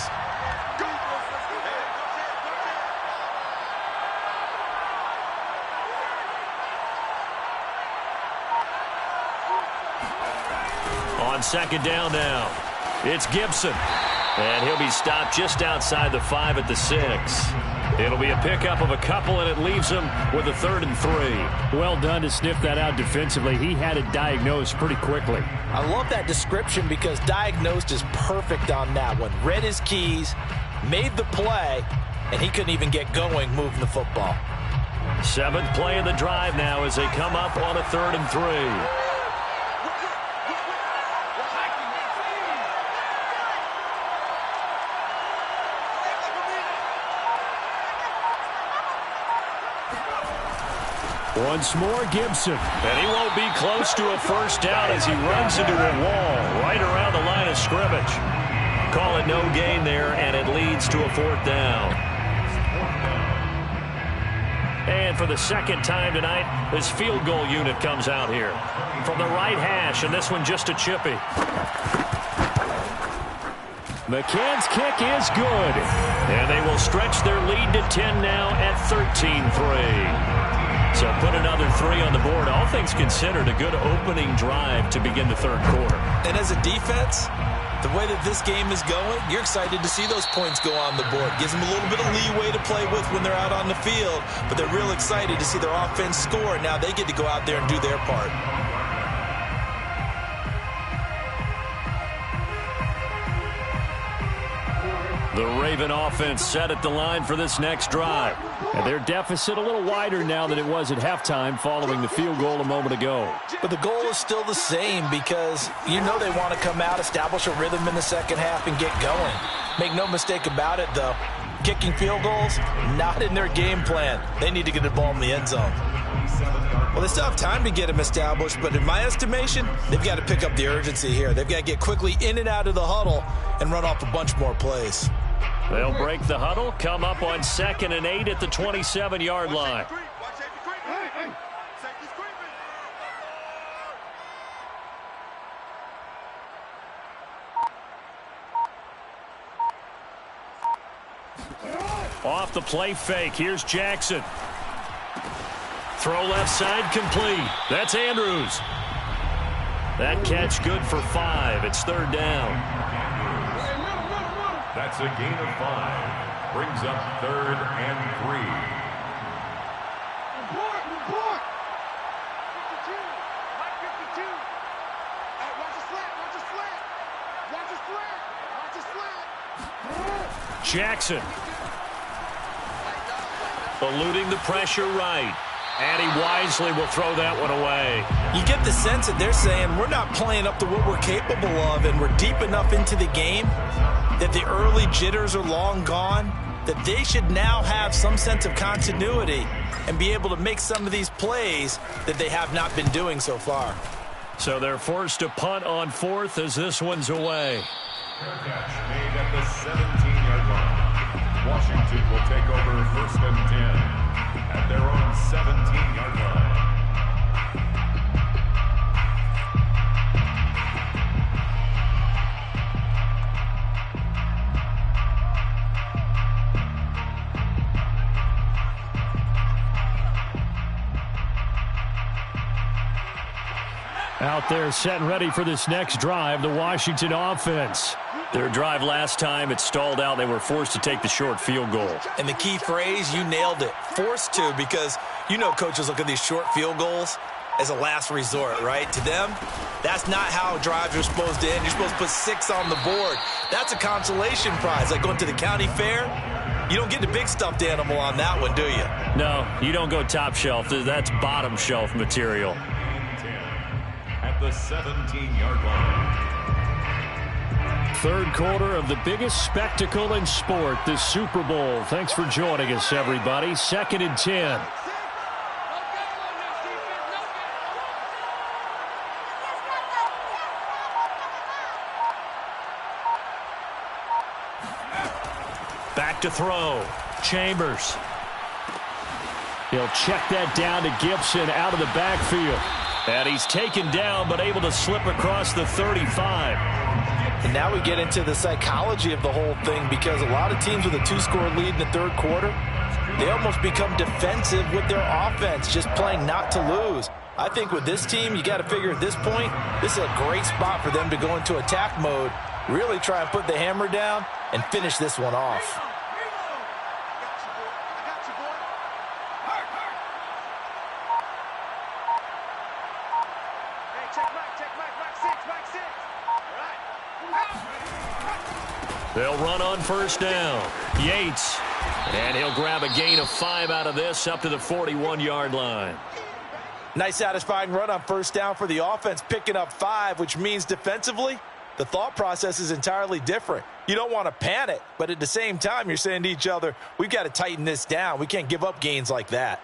On second down now, it's Gibson. And he'll be stopped just outside the 5 at the 6. It'll be a pickup of a couple, and it leaves him with a 3rd and 3. Well done to sniff that out defensively. He had it diagnosed pretty quickly. I love that description because diagnosed is perfect on that one. Read his keys, made the play, and he couldn't even get going moving the football. 7th play of the drive now as they come up on a 3rd and 3. Once more, Gibson. And he won't be close to a first down as he runs into a wall right around the line of scrimmage. Call it no gain there, and it leads to a 4th down. And for the second time tonight, this field goal unit comes out here. From the right hash, and this one just a chippy. McCann's kick is good. And they will stretch their lead to 10 now at 13-3. So put another 3 on the board. All things considered, a good opening drive to begin the 3rd quarter. And as a defense, the way that this game is going, you're excited to see those points go on the board. Gives them a little bit of leeway to play with when they're out on the field, but they're real excited to see their offense score. Now they get to go out there and do their part. The Raven offense set at the line for this next drive. And their deficit a little wider now than it was at halftime following the field goal a moment ago. But the goal is still the same because you know they want to come out, establish a rhythm in the second half, and get going. Make no mistake about it, though. Kicking field goals, not in their game plan. They need to get the ball in the end zone. Well, they still have time to get them established, but in my estimation, they've got to pick up the urgency here. They've got to get quickly in and out of the huddle and run off a bunch more plays. They'll break the huddle, come up on 2nd and 8 at the 27-yard line. Off the play fake, here's Jackson. Throw left side complete. That's Andrews. That catch good for 5. It's 3rd down. That's a gain of 5. Brings up 3rd and 3. Report! 52. Mike 52. Hey, watch the slant. Watch the slant. Watch the slant. Watch the slant. Jackson. Eluding the pressure right. And he wisely will throw that one away. You get the sense that they're saying we're not playing up to what we're capable of, and we're deep enough into the game that the early jitters are long gone, that they should now have some sense of continuity and be able to make some of these plays that they have not been doing so far. So they're forced to punt on 4th as this one's away. Fair catch made at the 17-yard line. Washington will take over 1st and 10 at their own 17-yard line. Out there set and ready for this next drive, the Washington offense. Their drive last time, it stalled out. They were forced to take the short field goal. And the key phrase, you nailed it. Forced to, because you know coaches look at these short field goals as a last resort, right? To them, that's not how drives are supposed to end. You're supposed to put 6 on the board. That's a consolation prize. Like going to the county fair, you don't get the big stuffed animal on that one, do you? No, you don't go top shelf. That's bottom shelf material. 10 at the 17-yard line. Third quarter of the biggest spectacle in sport, the Super Bowl. Thanks for joining us, everybody. 2nd and 10. Back to throw. Chambers. He'll check that down to Gibson out of the backfield. And he's taken down, but able to slip across the 35. And now we get into the psychology of the whole thing, because a lot of teams with a 2-score lead in the third quarter, they almost become defensive with their offense, just playing not to lose. I think with this team, you got to figure at this point, this is a great spot for them to go into attack mode, really try and put the hammer down and finish this one off. They'll run on 1st down. Yates. And he'll grab a gain of 5 out of this up to the 41-yard line. Nice satisfying run on 1st down for the offense, picking up 5, which means defensively, the thought process is entirely different. You don't want to panic, but at the same time, you're saying to each other, we've got to tighten this down. We can't give up gains like that.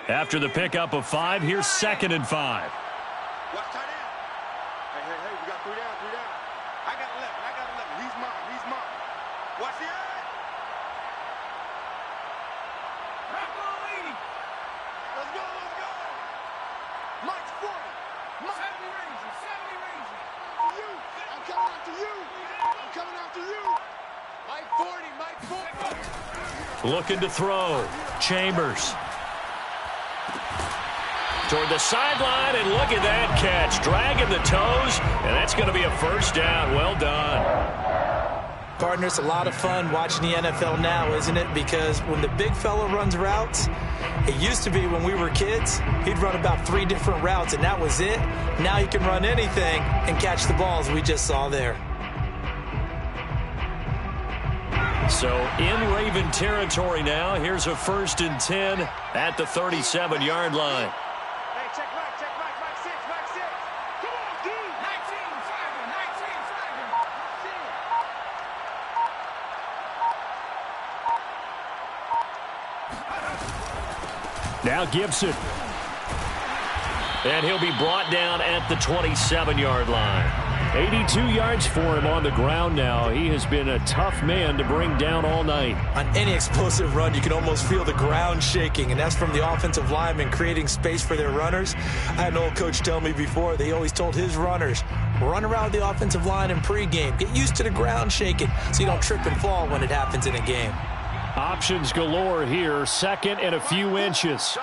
After the pickup of 5, here's 2nd and 5. Watch tight end. Hey, we got 3 down. I got 11. He's mine. Watch the eye. Let's go. Mike's 40. Mike. 70 range. For you. I'm coming after you. Mike 40. Looking to throw. Chambers. Toward the sideline, and look at that catch. Dragging the toes, and that's going to be a 1st down. Well done. Partner, it's a lot of fun watching the NFL now, isn't it? Because when the big fella runs routes, it used to be when we were kids, he'd run about 3 different routes, and that was it. Now he can run anything and catch the balls we just saw there. So in Raven territory now, here's a 1st and 10 at the 37-yard line. Check Mike 6. Come on, dude. 19, Now Gibson. And he'll be brought down at the 27-yard line. 82 yards for him on the ground now. He has been a tough man to bring down all night. On any explosive run, you can almost feel the ground shaking, and that's from the offensive linemen creating space for their runners. I had an old coach tell me before, they always told his runners, run around the offensive line in pregame. Get used to the ground shaking so you don't trip and fall when it happens in a game. Options galore here. Second and a few inches.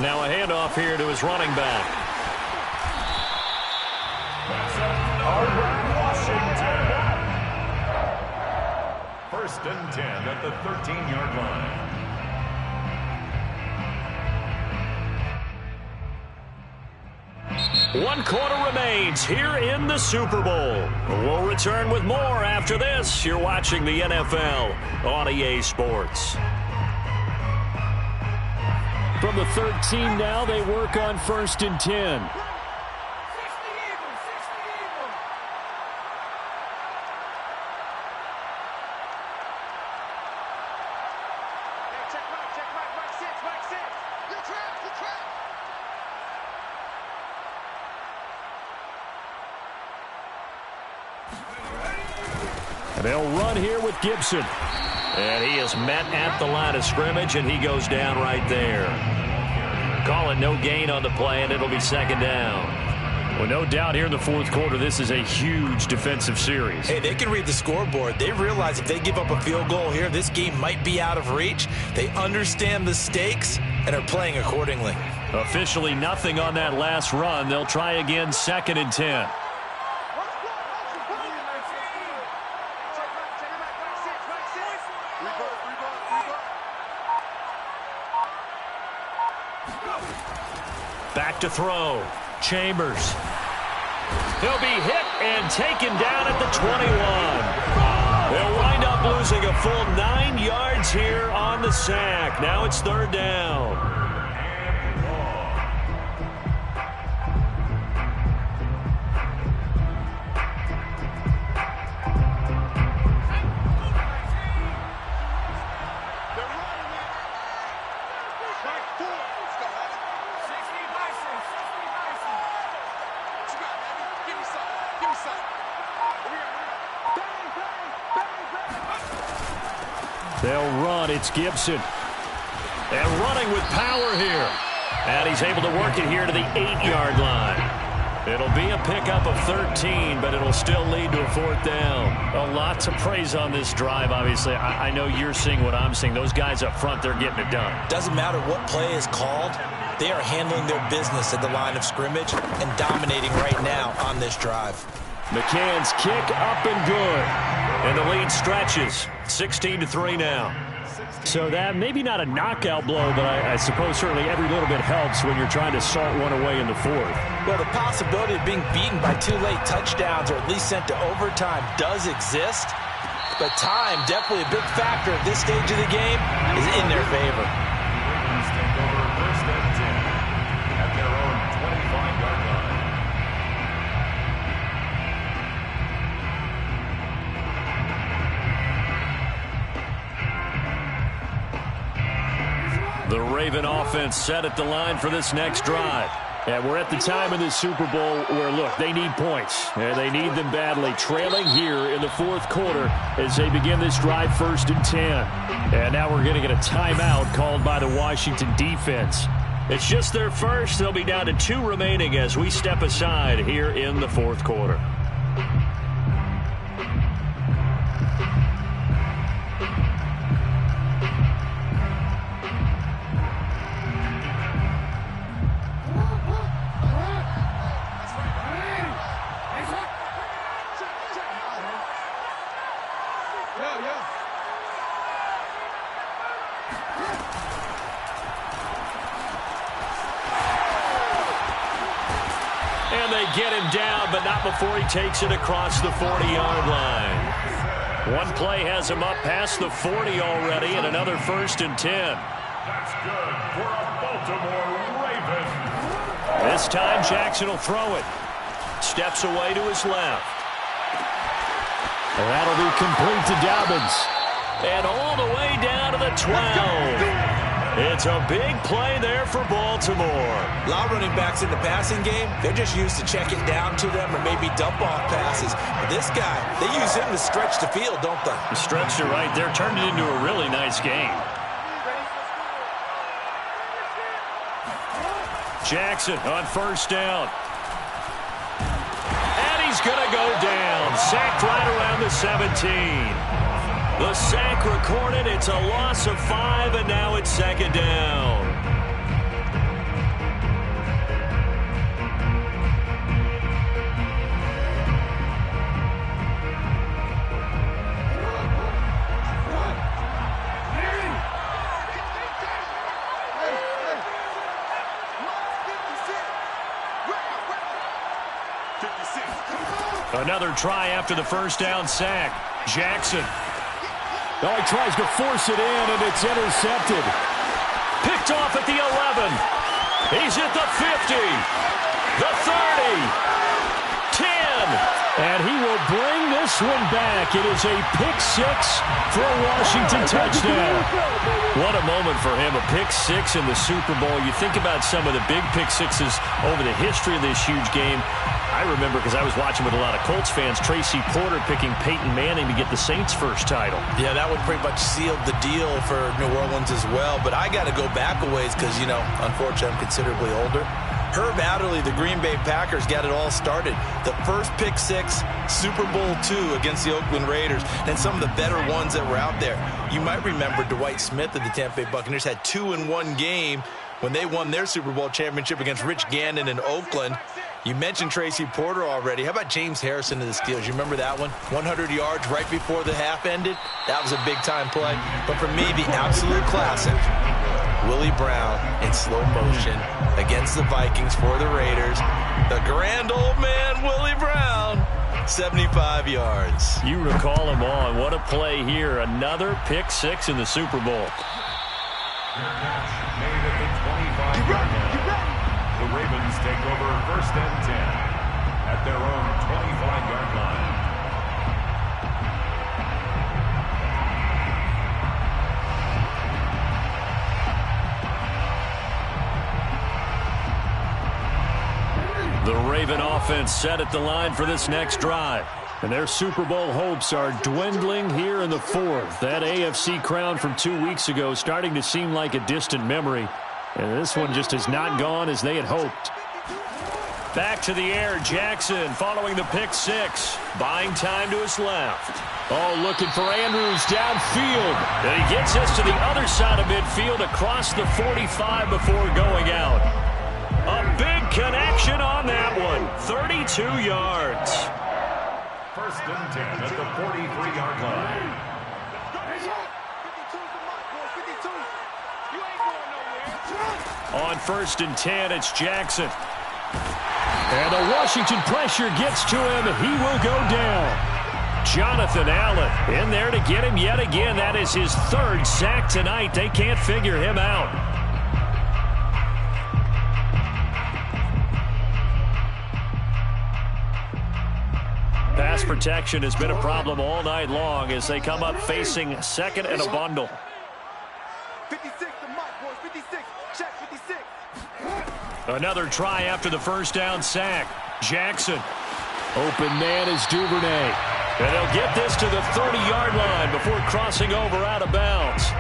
Now a handoff here to his running back. Washington. First and 10 at the 13-yard line. 1 quarter remains here in the Super Bowl. We'll return with more after this. You're watching the NFL on EA Sports. From the 13 now, they work on 1st and 10. They'll run here with Gibson. And he is met at the line of scrimmage, and he goes down right there. Call it no gain on the play, and it'll be 2nd down. Well, no doubt here in the 4th quarter, this is a huge defensive series. Hey, they can read the scoreboard. They realize if they give up a field goal here, this game might be out of reach. They understand the stakes and are playing accordingly. Officially nothing on that last run. They'll try again 2nd and 10. Back to throw. Chambers. He'll be hit and taken down at the 21. They'll wind up losing a full 9 yards here on the sack. Now it's 3rd down. They'll run. It's Gibson. And running with power here. And he's able to work it here to the 8-yard line. It'll be a pickup of 13, but it'll still lead to a 4th down. A lot to praise on this drive, obviously. I know you're seeing what I'm seeing. Those guys up front, they're getting it done. Doesn't matter what play is called. They are handling their business at the line of scrimmage and dominating right now on this drive. McCann's kick up and good. And the lead stretches. 16-3 now. So that maybe not a knockout blow, but I suppose certainly every little bit helps when you're trying to salt one away in the 4th. Well, the possibility of being beaten by 2 late touchdowns or at least sent to overtime does exist. But time, definitely a big factor at this stage of the game, is in their favor. Ravens take over 1st and 10 at their own 25-yard line. The Raven offense set at the line for this next drive. And we're at the time in the Super Bowl where, look, they need points. And they need them badly. Trailing here in the 4th quarter as they begin this drive 1st and 10. And now we're going to get a timeout called by the Washington defense. It's just their first. They'll be down to 2 remaining as we step aside here in the 4th quarter. And they get him down, but not before he takes it across the 40-yard line. One play has him up past the 40 already, and another 1st and 10. That's good for a Baltimore Raven. This time Jackson will throw it. Steps away to his left. That'll be complete to Dobbins. And all the way down to the 12. It's a big play there for Baltimore. A lot of running backs in the passing game, they're just used to check it down to them or maybe dump off passes. But this guy, they use him to stretch the field, don't they? The stretch to right there turned it into a really nice game. Jackson on first down. And he's going to go down. Sacked right around the 17. The sack recorded. It's a loss of 5, and now it's second down. Another try after the first down sack. Jackson. Oh, he tries to force it in, and it's intercepted. Picked off at the 11. He's at the 50. The 30. 10. And he will bring this one back. It is a pick-6 for a Washington touchdown. What a moment for him, a pick-6 in the Super Bowl. You think about some of the big pick-6s over the history of this huge game. I remember, because I was watching with a lot of Colts fans, Tracy Porter picking Peyton Manning to get the Saints' first title. Yeah, that would pretty much seal the deal for New Orleans as well. But I got to go back a ways because, you know, unfortunately I'm considerably older. Herb Adderley, the Green Bay Packers, got it all started. The first pick-6, Super Bowl II against the Oakland Raiders, and some of the better ones that were out there. You might remember Dwight Smith of the Tampa Bay Buccaneers had 2 in one game when they won their Super Bowl championship against Rich Gannon in Oakland. You mentioned Tracy Porter already. How about James Harrison of the Steelers? You remember that one? 100 yards right before the half ended? That was a big-time play. But for me, the absolute classic, Willie Brown in slow motion against the Vikings for the Raiders. The grand old man, Willie Brown, 75 yards. You recall them all, and what a play here. Another pick-6 in the Super Bowl. Made at the 25-yard line. The Ravens take over 1st and 10 at their own 25-yard line. The Raven offense set at the line for this next drive. And their Super Bowl hopes are dwindling here in the 4th. That AFC crown from 2 weeks ago starting to seem like a distant memory. And this one just has not gone as they had hoped. Back to the air, Jackson following the pick-6. Buying time to his left. Oh, looking for Andrews downfield. And he gets us to the other side of midfield across the 45 before going out. A big connection on that one. 32 yards. 1st and 10 at the 43-yard line. On 1st and 10, it's Jackson. And the Washington pressure gets to him. He will go down. Jonathan Allen in there to get him yet again. That is his 3rd sack tonight. They can't figure him out. Pass protection has been a problem all night long as they come up facing 2nd and a bundle. 56 to Mike, boys. 56. Check 56. Another try after the first down sack. Jackson. Open man is Duvernay. And they'll get this to the 30-yard line before crossing over out of bounds.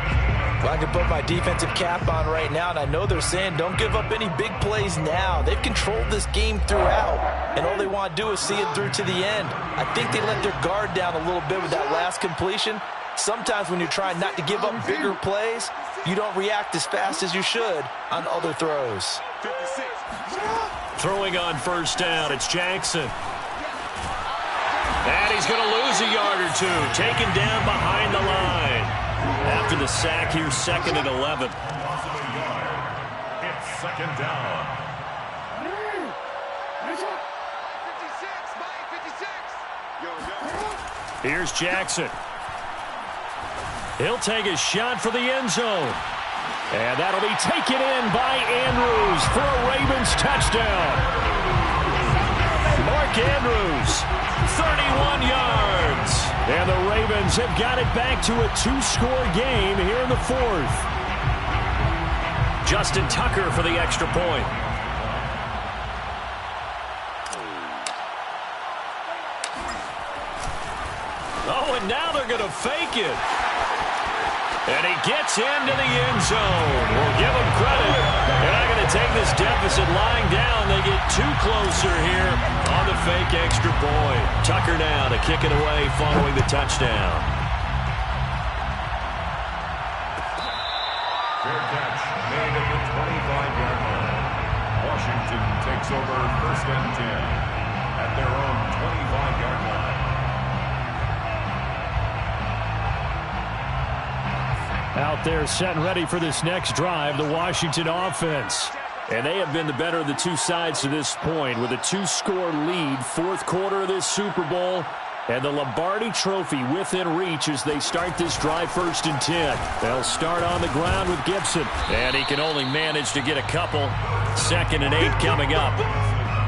Well, I can put my defensive cap on right now, and I know they're saying don't give up any big plays now. They've controlled this game throughout, and all they want to do is see it through to the end. I think they let their guard down a little bit with that last completion. Sometimes when you're trying not to give up bigger plays, you don't react as fast as you should on other throws. 56. Throwing on first down, it's Jackson. And he's going to lose a yard or two. Taken down behind the line. After the sack here, 2nd and 11. It's 2nd down. 56. Here's Jackson. He'll take a shot for the end zone. And that'll be taken in by Andrews for a Ravens touchdown. Mark Andrews, 31 yards. And the Ravens have got it back to a 2-score game here in the 4th. Justin Tucker for the extra point. Oh, and now they're going to fake it. And he gets into the end zone. We'll give him credit. They're not going to take this deficit lying down. They get too closer here on the fake extra point. Tucker now to kick it away following the touchdown. Fair catch made at the 25-yard line. Washington takes over 1st and 10 at their own 25-yard line. Out there set and ready for this next drive, the Washington offense. And they have been the better of the two sides to this point with a 2-score lead, 4th quarter of this Super Bowl. And the Lombardi Trophy within reach as they start this drive 1st and 10. They'll start on the ground with Gibson. And he can only manage to get a couple. 2nd and 8 coming up.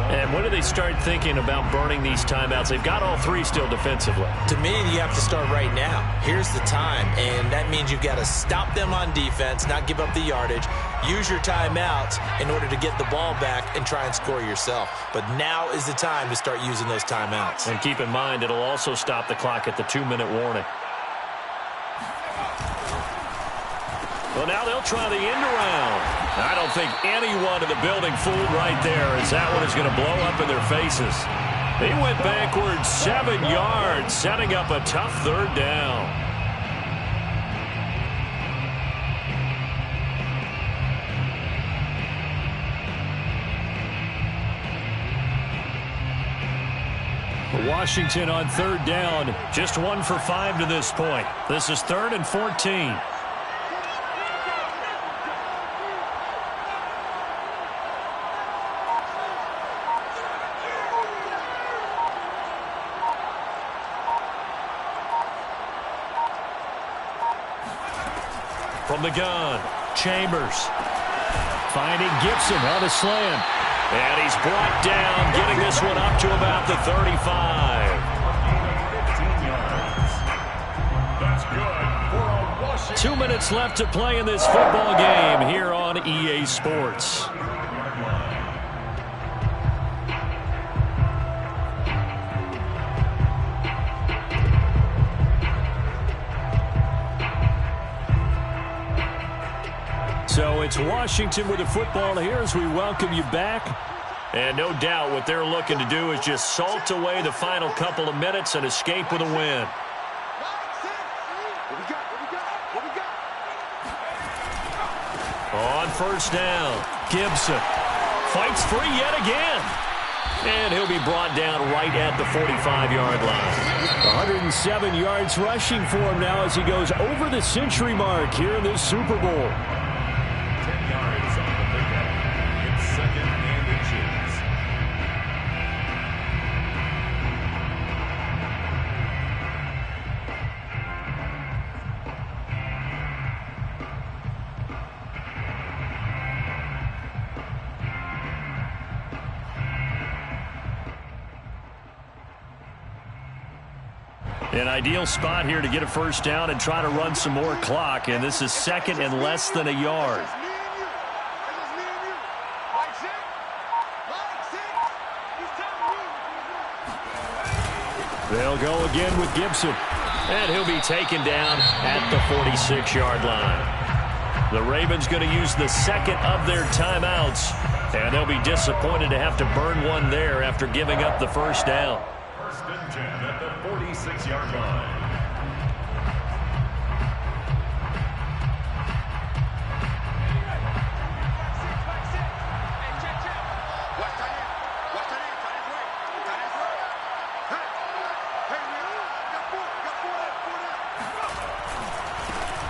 And when do they start thinking about burning these timeouts? They've got all 3 still defensively. To me, you have to start right now. Here's the time, and that means you've got to stop them on defense, not give up the yardage, use your timeouts in order to get the ball back and try and score yourself. But now is the time to start using those timeouts. And keep in mind, it'll also stop the clock at the 2-minute warning. Well, now they'll try the end around. I don't think anyone in the building fooled right there, as that one is going to blow up in their faces. They went backwards 7 yards, setting up a tough 3rd down. Washington on 3rd down, just 1 for 5 to this point. This is 3rd and 14. From the gun, Chambers finding Gibson on a slant. And he's brought down, getting this one up to about the 35. That's good for a Washington. 2 minutes left to play in this football game here on EA Sports. So it's Washington with the football here as we welcome you back. And no doubt what they're looking to do is just salt away the final couple of minutes and escape with a win. On 1st down, Gibson fights free yet again. And he'll be brought down right at the 45-yard line. 107 yards rushing for him now as he goes over the century mark here in this Super Bowl. 10 yards on the pickup. It's 2nd and inches. An ideal spot here to get a 1st down and try to run some more clock. And this is 2nd and less than a yard. They'll go again with Gibson. And he'll be taken down at the 46-yard line. The Ravens going to use the 2nd of their timeouts. And they'll be disappointed to have to burn one there after giving up the 1st down. 1st and 10 at the 46-yard line.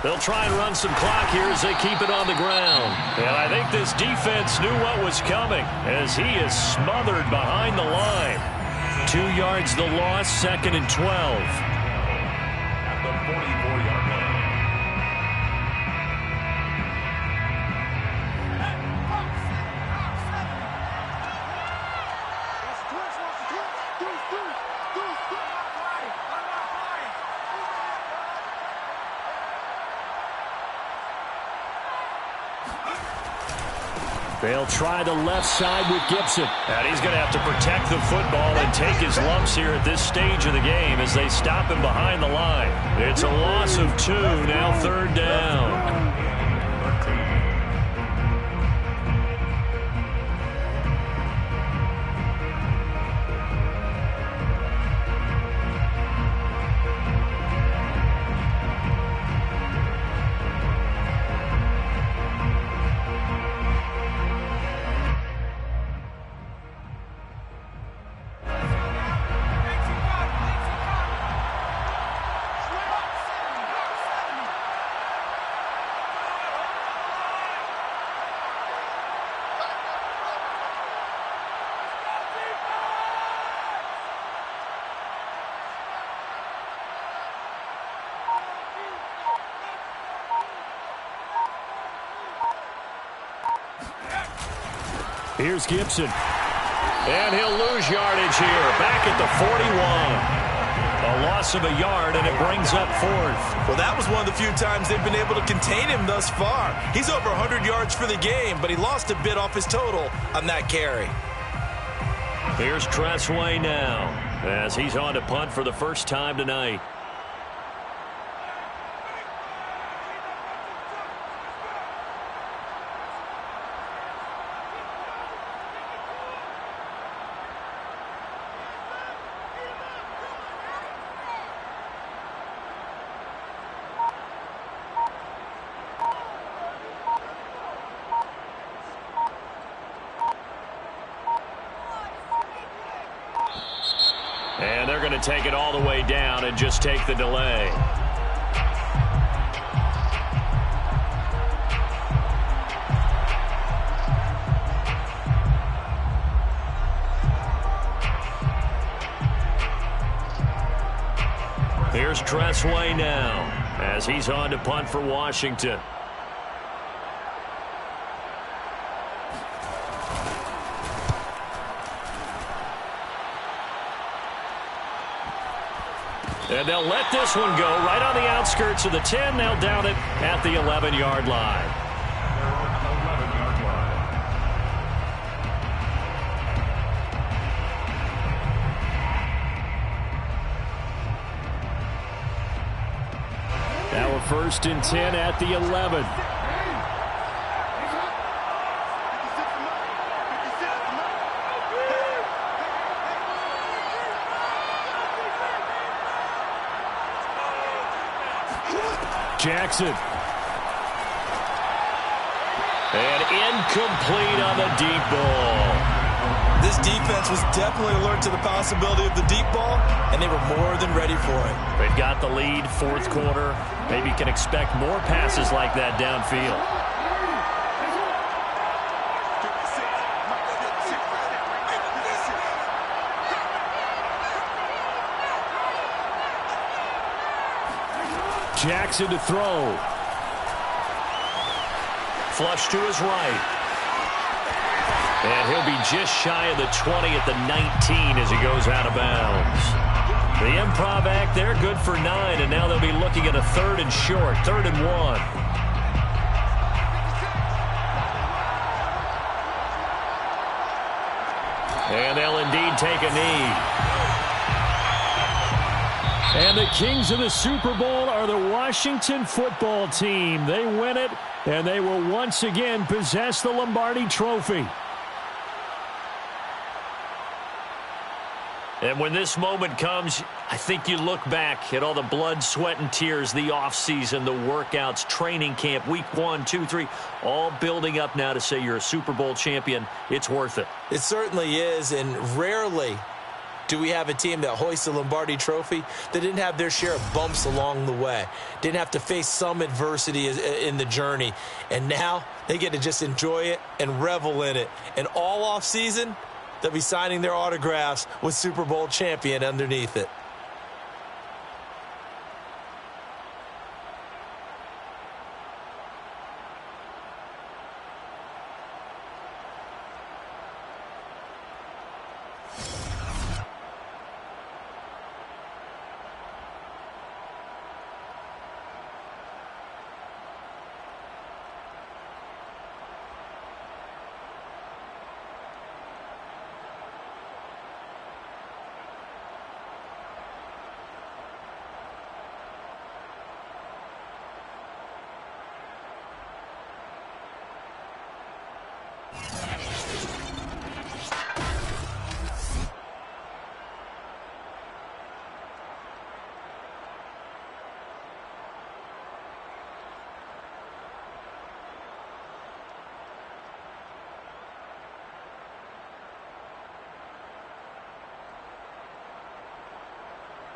They'll try and run some clock here as they keep it on the ground. And I think this defense knew what was coming as he is smothered behind the line. 2 yards the loss, 2nd and 12. At the 44-yard line. They'll try the left side with Gibson. And he's going to have to protect the football and take his lumps here at this stage of the game as they stop him behind the line. It's a loss of 2, now 3rd down. Here's Gibson. And he'll lose yardage here. Back at the 41. A loss of a yard, and it brings up 4th. Well, that was one of the few times they've been able to contain him thus far. He's over 100 yards for the game, but he lost a bit off his total on that carry. Here's Tressway now as he's on to punt for the first time tonight. And they're going to take it all the way down and just take the delay. Here's Tressway now as he's on to punt for Washington. And they'll let this one go right on the outskirts of the 10. They'll down it at the 11-yard line. Now a 1st and 10 at the 11. Jackson. And incomplete on the deep ball. This defense was definitely alert to the possibility of the deep ball, and they were more than ready for it. They've got the lead, 4th quarter. Maybe you can expect more passes like that downfield. Jackson to throw. Flush to his right. And he'll be just shy of the 20 at the 19 as he goes out of bounds. The improv act there, good for 9, and now they'll be looking at a 3rd and short, 3rd and 1. And they'll indeed take a knee. And the kings of the Super Bowl are the Washington football team. They win it, and they will once again possess the Lombardi Trophy. And when this moment comes, I think you look back at all the blood, sweat, and tears, the offseason, the workouts, training camp, week 1, 2, 3, all building up now to say you're a Super Bowl champion. It's worth it. It certainly is, and rarely do we have a team that hoists the Lombardi Trophy that didn't have their share of bumps along the way, didn't have to face some adversity in the journey, and now they get to just enjoy it and revel in it. And all offseason, they'll be signing their autographs with Super Bowl champion underneath it.